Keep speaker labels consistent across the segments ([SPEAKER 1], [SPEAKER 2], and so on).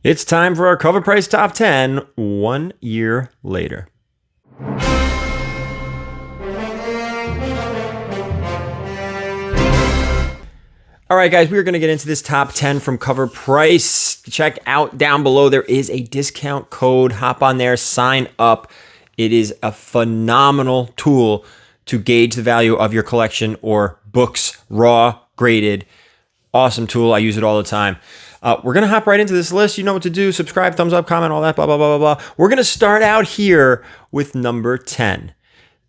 [SPEAKER 1] It's time for our cover price top 10 1 year later. All right, guys, we're going to get into this top 10 from Covrprice. Check out down below. There is a discount code. Hop on there, sign up. It is a phenomenal tool to gauge the value of your collection or books, raw, graded. Awesome tool. I use it all the time. We're going to hop right into this list. You know what to do. Subscribe, thumbs up, comment, all that, blah, blah, blah, blah, blah. We're going to start out here with number 10.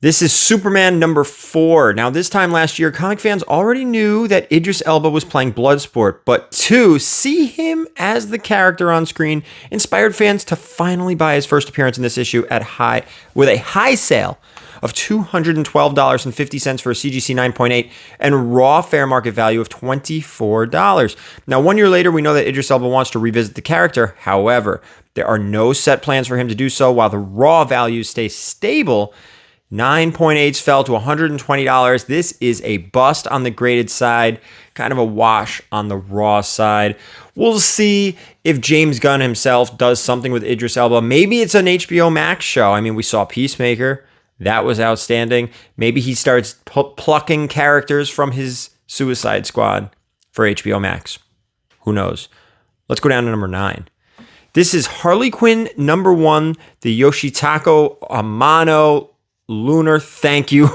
[SPEAKER 1] This is Superman number 4. Now, this time last year, comic fans already knew that Idris Elba was playing Bloodsport, but to see him as the character on screen inspired fans to finally buy his first appearance in this issue with a high sale of $212.50 for a CGC 9.8 and raw fair market value of $24. Now, 1 year later, we know that Idris Elba wants to revisit the character. However, there are no set plans for him to do so while the raw values stay stable. 9.8s fell to $120. This is a bust on the graded side, kind of a wash on the raw side. We'll see if James Gunn himself does something with Idris Elba. Maybe it's an HBO Max show. I mean, we saw Peacemaker. That was outstanding. Maybe he starts plucking characters from his Suicide Squad for HBO Max. Who knows? Let's go down to number 9. This is Harley Quinn number 1, the Yoshitaka Amano Lunar Thank You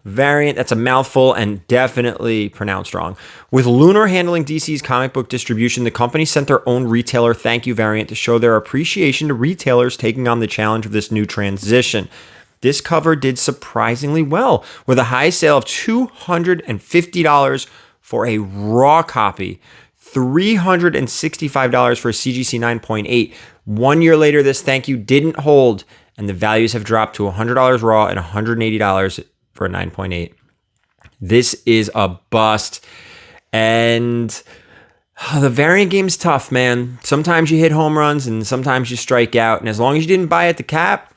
[SPEAKER 1] variant. That's a mouthful and definitely pronounced wrong. With Lunar handling DC's comic book distribution, the company sent their own retailer thank you variant to show their appreciation to retailers taking on the challenge of this new transition. This cover did surprisingly well, with a high sale of $250 for a raw copy, $365 for a CGC 9.8. 1 year later, this thank you didn't hold, and the values have dropped to $100 raw and $180 for a 9.8. This is a bust, and the variant game's tough, man. Sometimes you hit home runs, and sometimes you strike out, and as long as you didn't buy at the cap,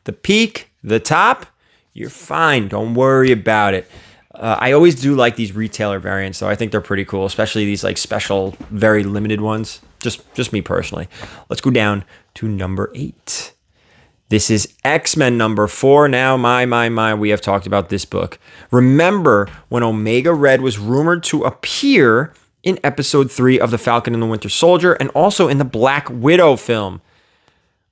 [SPEAKER 1] the peak, the top, you're fine. Don't worry about it. I always do like these retailer variants, though. I think they're pretty cool, especially these like special, very limited ones. Just me personally. Let's go down to number 8. This is X-Men number 4. Now, my, we have talked about this book. Remember when Omega Red was rumored to appear in episode 3 of The Falcon and the Winter Soldier and also in the Black Widow film?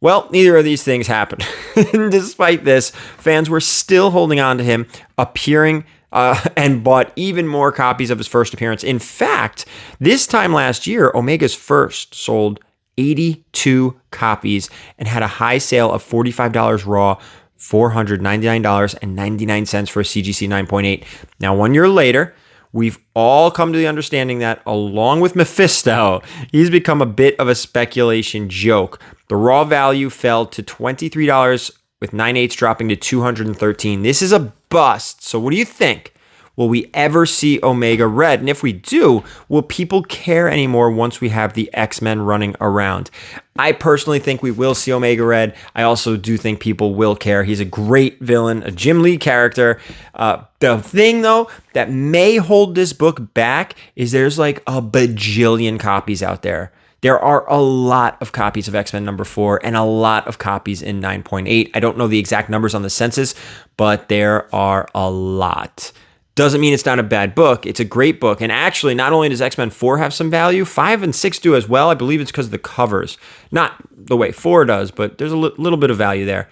[SPEAKER 1] Well, neither of these things happened. Despite this, fans were still holding on to him, appearing and bought even more copies of his first appearance. In fact, this time last year, Omega's First sold 82 copies and had a high sale of $45 raw, $499.99 for a CGC 9.8. Now, 1 year later, we've all come to the understanding that, along with Mephisto, he's become a bit of a speculation joke. The raw value fell to $23, with 9/8 dropping to $213. This is a bust. So what do you think? Will we ever see Omega Red? And if we do, will people care anymore once we have the X-Men running around? I personally think we will see Omega Red. I also do think people will care. He's a great villain, a Jim Lee character. The thing, though, that may hold this book back is there's like a bajillion copies out there. There are a lot of copies of X-Men number 4 and a lot of copies in 9.8. I don't know the exact numbers on the census, but there are a lot. Doesn't mean it's not a bad book. It's a great book. And actually, not only does X-Men 4 have some value, 5 and 6 do as well. I believe it's because of the covers. Not the way 4 does, but there's a little bit of value there.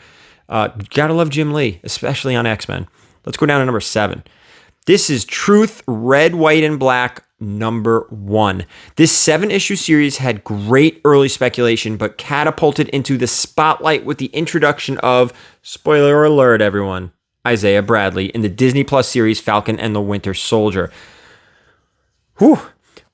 [SPEAKER 1] Gotta love Jim Lee, especially on X-Men. Let's go down to number 7. This is Truth, Red, White, and Black, number 1. This 7-issue series had great early speculation, but catapulted into the spotlight with the introduction of, spoiler alert, everyone, Isaiah Bradley in the Disney Plus series Falcon and the Winter Soldier. Whew.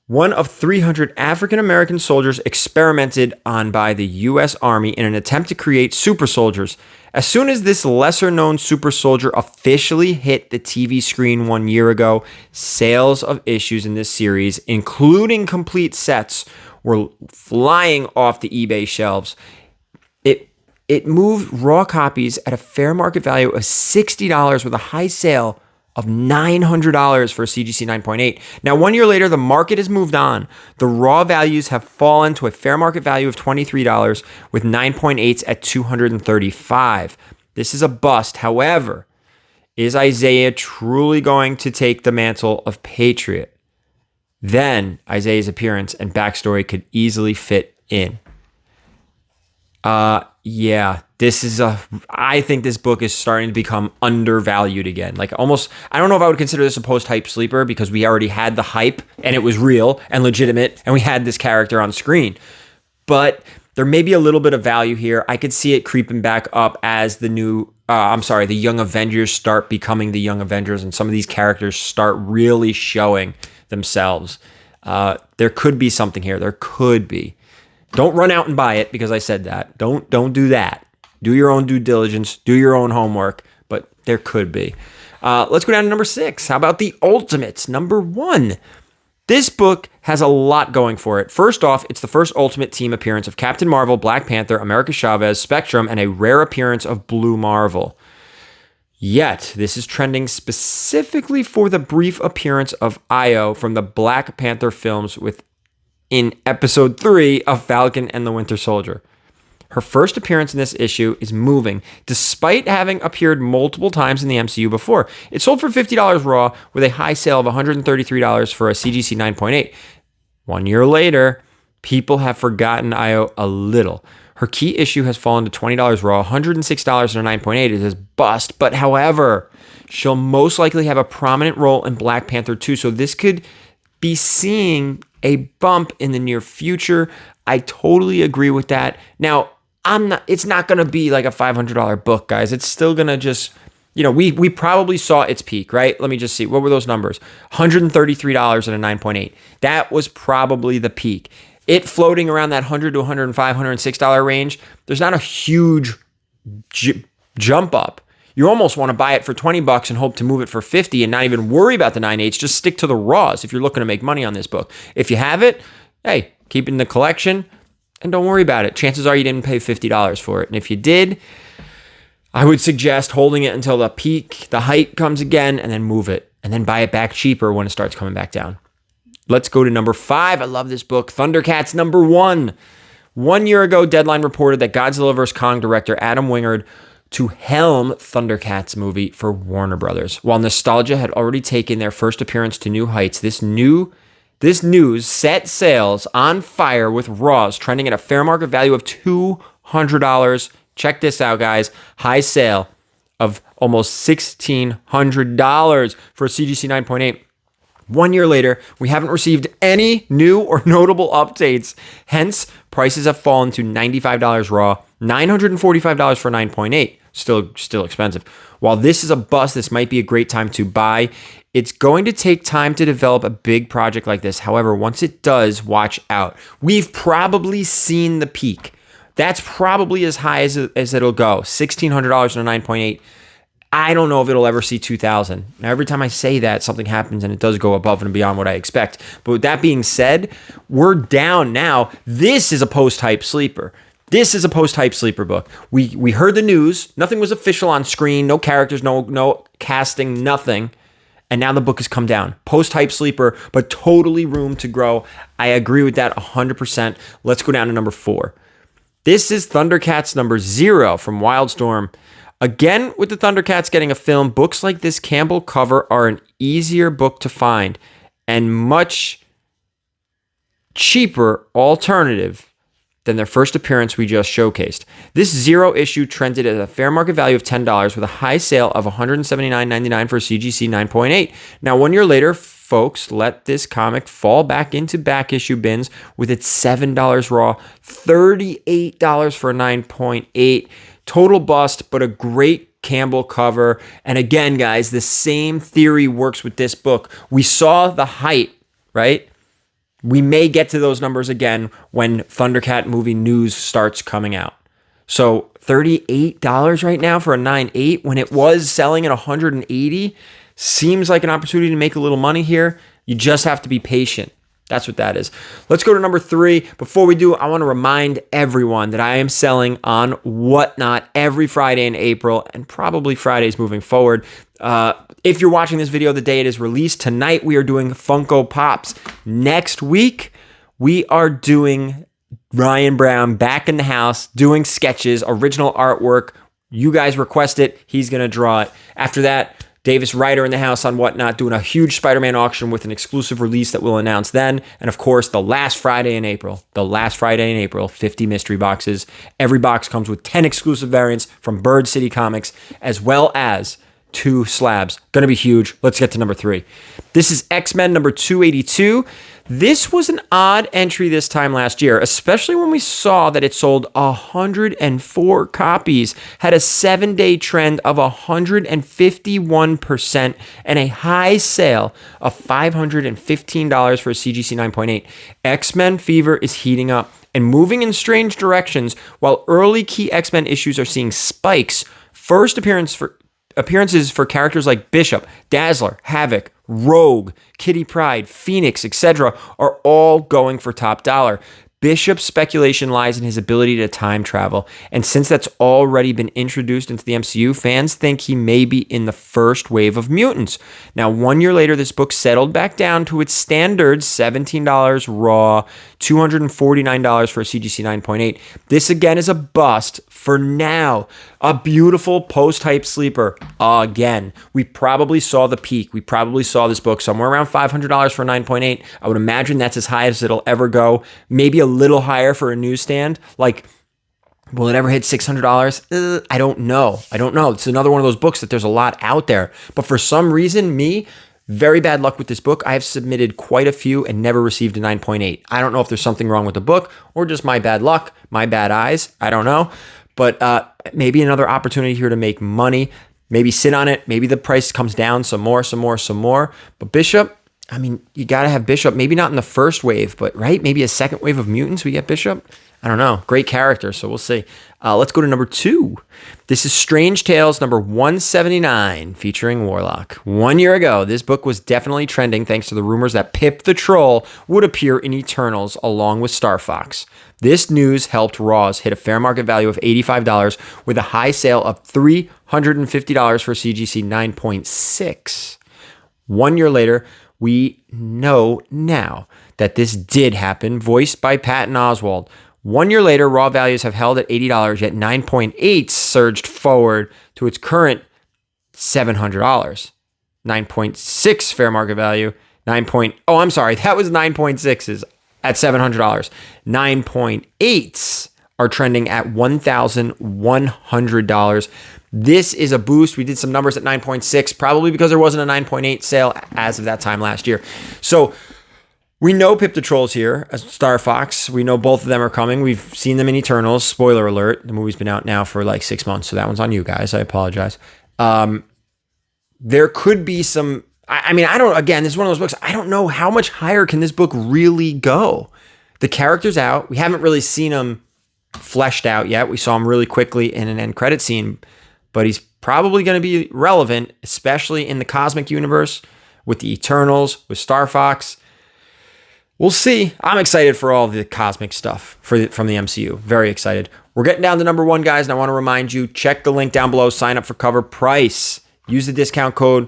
[SPEAKER 1] One of 300 African-American soldiers experimented on by the U.S. Army in an attempt to create super soldiers. As soon as this lesser-known super soldier officially hit the TV screen 1 year ago, sales of issues in this series, including complete sets, were flying off the eBay shelves. It moved raw copies at a fair market value of $60 with a high sale of $900 for a CGC 9.8. Now, 1 year later, the market has moved on. The raw values have fallen to a fair market value of $23 with 9.8s at $235. This is a bust. However, is Isaiah truly going to take the mantle of Patriot? Then Isaiah's appearance and backstory could easily fit in. Yeah, I think this book is starting to become undervalued again. Like almost, I don't know if I would consider this a post-hype sleeper because we already had the hype and it was real and legitimate and we had this character on screen. But there may be a little bit of value here. I could see it creeping back up as the Young Avengers start becoming the Young Avengers and some of these characters start really showing themselves. There could be something here. There could be. Don't run out and buy it because I said that. Don't do that. Do your own due diligence. Do your own homework. But there could be. Let's go down to number 6. How about the Ultimates? Number 1. This book has a lot going for it. First off, it's the first Ultimate Team appearance of Captain Marvel, Black Panther, America Chavez, Spectrum, and a rare appearance of Blue Marvel. Yet, this is trending specifically for the brief appearance of Io from the Black Panther films in episode 3 of Falcon and the Winter Soldier. Her first appearance in this issue is moving, despite having appeared multiple times in the MCU before. It sold for $50 raw with a high sale of $133 for a CGC 9.8. 1 year later, people have forgotten Io a little. Her key issue has fallen to $20 raw, $106 in a 9.8. It is bust, but however, she'll most likely have a prominent role in Black Panther 2, so this could be seeing a bump in the near future. I totally agree with that. Now, it's not going to be like a $500 book, guys. It's still going to just, we probably saw its peak, right? Let me just see. What were those numbers? $133 and a 9.8. That was probably the peak. It floating around that $100 to $105, $106 range. There's not a huge jump up. You almost want to buy it for $20 and hope to move it for $50 and not even worry about the 9.8s. Just stick to the raws if you're looking to make money on this book. If you have it, hey, keep it in the collection and don't worry about it. Chances are you didn't pay $50 for it. And if you did, I would suggest holding it until the peak, the height comes again, and then move it. And then buy it back cheaper when it starts coming back down. Let's go to number 5. I love this book. Thundercats number 1. 1 year ago, Deadline reported that Godzilla vs. Kong director Adam Wingard to helm Thundercats movie for Warner Brothers. While nostalgia had already taken their first appearance to new heights, this news set sales on fire with raws trending at a fair market value of $200. Check this out, guys. High sale of almost $1,600 for a CGC 9.8. 1 year later, we haven't received any new or notable updates. Hence, prices have fallen to $95 raw, $945 for 9.8. Still expensive. While this is a bust, this might be a great time to buy. It's going to take time to develop a big project like this. However, once it does, watch out. We've probably seen the peak. That's probably as high as it'll go. $1,600 and a 9.8. I don't know if it'll ever see 2,000. Now, every time I say that, something happens and it does go above and beyond what I expect. But with that being said, we're down now. This is a post-hype sleeper. This is a post-hype sleeper book. We heard the news. Nothing was official on screen. No characters, no casting, nothing. And now the book has come down. Post-hype sleeper, but totally room to grow. I agree with that 100%. Let's go down to number 4. This is Thundercats number 0 from Wildstorm. Again, with the Thundercats getting a film, books like this Campbell cover are an easier book to find and much cheaper alternative than their first appearance we just showcased. This 0 issue trended at a fair market value of $10 with a high sale of $179.99 for CGC 9.8. Now, 1 year later, folks let this comic fall back into back issue bins with its $7 raw, $38 for a 9.8. Total bust, but a great Campbell cover. And again, guys, the same theory works with this book. We saw the height, right? We may get to those numbers again when Thundercat movie news starts coming out. So $38 right now for a 9.8 when it was selling at $180 seems like an opportunity to make a little money here. You just have to be patient. That's what that is. Let's go to number 3. Before we do, I want to remind everyone that I am selling on Whatnot every Friday in April and probably Fridays moving forward. If you're watching this video the day it is released, tonight we are doing Funko Pops. Next week, we are doing Ryan Brown back in the house, doing sketches, original artwork. You guys request it. He's going to draw it. After that, Davis Ryder in the house on Whatnot, doing a huge Spider-Man auction with an exclusive release that we'll announce then. And of course, the last Friday in April, 50 mystery boxes. Every box comes with 10 exclusive variants from Bird City Comics, as well as 2 slabs. Gonna be huge. Let's get to number 3. This is X-Men number 282. This was an odd entry this time last year, especially when we saw that it sold 104 copies, had a 7-day trend of 151%, and a high sale of $515 for a CGC 9.8. X-Men fever is heating up and moving in strange directions. While early key X-Men issues are seeing spikes, first appearances for characters like Bishop, Dazzler, Havoc, Rogue, Kitty Pryde, Phoenix, etc. are all going for top dollar. Bishop's speculation lies in his ability to time travel, and since that's already been introduced into the MCU, fans think he may be in the first wave of mutants. Now, 1 year later, this book settled back down to its standard $17 raw, $249 for a CGC 9.8. This again is a bust for now. A beautiful post-hype sleeper again. We probably saw the peak. We probably saw this book somewhere around $500 for 9.8. I would imagine that's as high as it'll ever go. Maybe a little higher for a newsstand. Like, will it ever hit $600? I don't know. It's another one of those books that there's a lot out there. But for some reason, very bad luck with this book. I have submitted quite a few and never received a 9.8. I don't know if there's something wrong with the book or just my bad luck, my bad eyes. I don't know. But maybe another opportunity here to make money. Maybe sit on it. Maybe the price comes down some more. But Bishop, I mean, you got to have Bishop. Maybe not in the first wave, but right? Maybe a second wave of mutants we get Bishop. I don't know. Great character, so we'll see. Let's go to number 2. This is Strange Tales number 179, featuring Warlock. 1 year ago, this book was definitely trending thanks to the rumors that Pip the Troll would appear in Eternals along with Star Fox. This news helped Raws hit a fair market value of $85 with a high sale of $350 for CGC 9.6. 1 year later, we know now that this did happen, voiced by Patton Oswalt. 1 year later, raw values have held at $80, yet 9.8 surged forward to its current $700. 9.6 fair market value. That was 9.6s at $700. 9.8s are trending at $1,100. This is a boost. We did some numbers at 9.6, probably because there wasn't a 9.8 sale as of that time last year. So we know Pip the Troll's here as Star Fox. We know both of them are coming. We've seen them in Eternals. Spoiler alert. The movie's been out now for like 6 months, so that one's on you guys. I apologize. There could be some... this is one of those books. I don't know how much higher can this book really go. The character's out. We haven't really seen him fleshed out yet. We saw him really quickly in an end credit scene, but he's probably going to be relevant, especially in the cosmic universe with the Eternals, with Star Fox. We'll see. I'm excited for all the cosmic stuff from the MCU. Very excited. We're getting down to number 1, guys, and I want to remind you, check the link down below. Sign up for Covrprice. Use the discount code.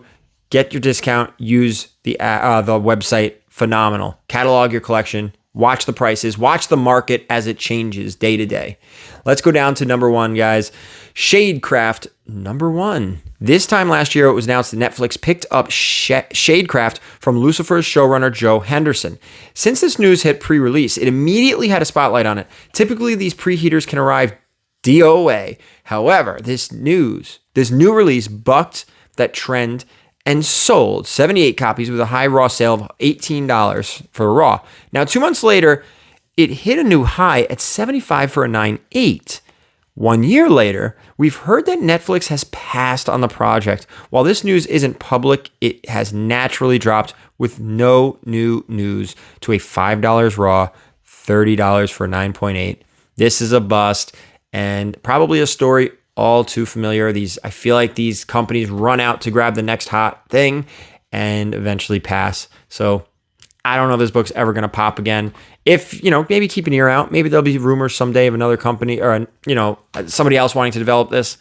[SPEAKER 1] Get your discount. Use the website. Phenomenal. Catalog your collection. Watch the prices. Watch the market as it changes day to day. Let's go down to number 1, guys. Shadecraft, number 1. This time last year, it was announced that Netflix picked up Shadecraft from Lucifer's showrunner Joe Henderson. Since this news hit pre-release, it immediately had a spotlight on it. Typically, these preheaters can arrive DOA. However, this new release bucked that trend and sold 78 copies with a high raw sale of $18 for a raw. Now, 2 months later, it hit a new high at $75 for a 9.8. 1 year later, we've heard that Netflix has passed on the project. While this news isn't public, it has naturally dropped with no new news to a $5 raw, $30 for 9.8. This is a bust and probably a story all too familiar. I feel like these companies run out to grab the next hot thing and eventually pass. So I don't know if this book's ever going to pop again. If, maybe keep an ear out. Maybe there'll be rumors someday of another company or, somebody else wanting to develop this.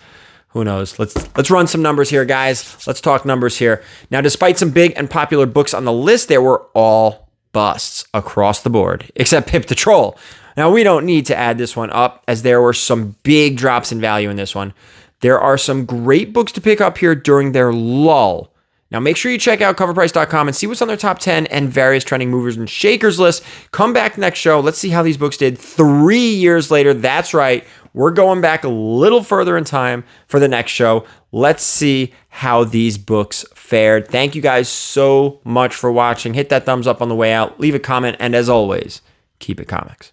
[SPEAKER 1] Who knows? Let's run some numbers here, guys. Let's talk numbers here. Now, despite some big and popular books on the list, there were all busts across the board, except Pip the Troll. Now, we don't need to add this one up, as there were some big drops in value in this one. There are some great books to pick up here during their lull. Now, make sure you check out covrprice.com and see what's on their top 10 and various trending movers and shakers list. Come back next show. Let's see how these books did 3 years later. That's right. We're going back a little further in time for the next show. Let's see how these books fared. Thank you guys so much for watching. Hit that thumbs up on the way out. Leave a comment. And as always, keep it comics.